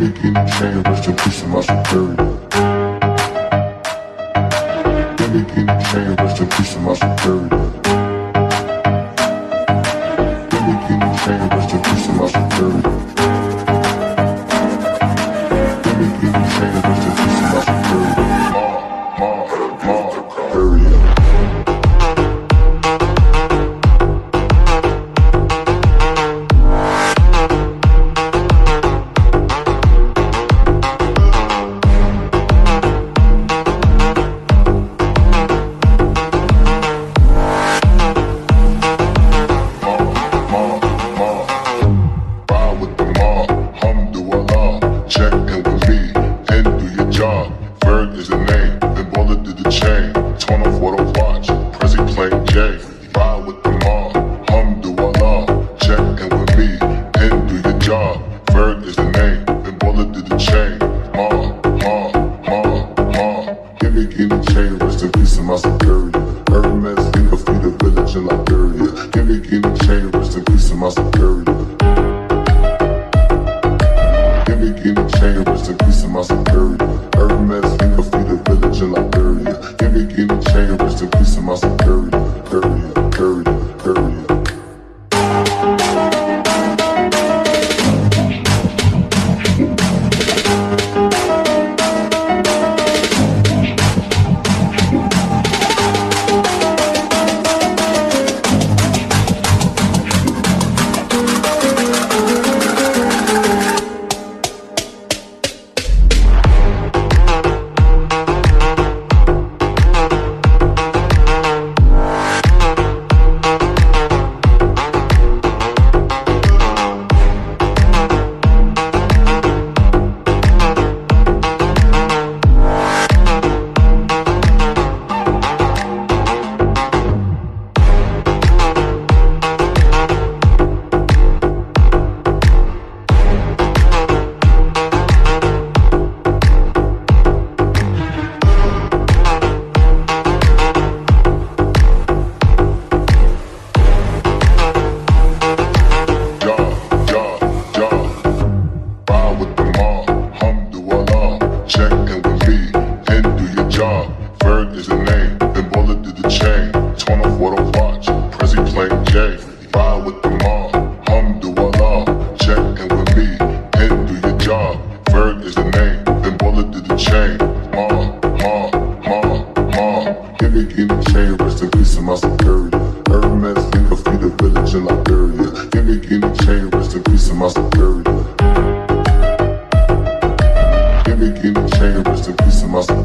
me guinea chain, rest in peace to my superior. Give me guinea chain, rest in peace to my superior. Give me guinea chain, rest in peace to my superior. Give me guinea chain, rest in peace to my superior. Superior. Give me guinea chain, rest in peace to my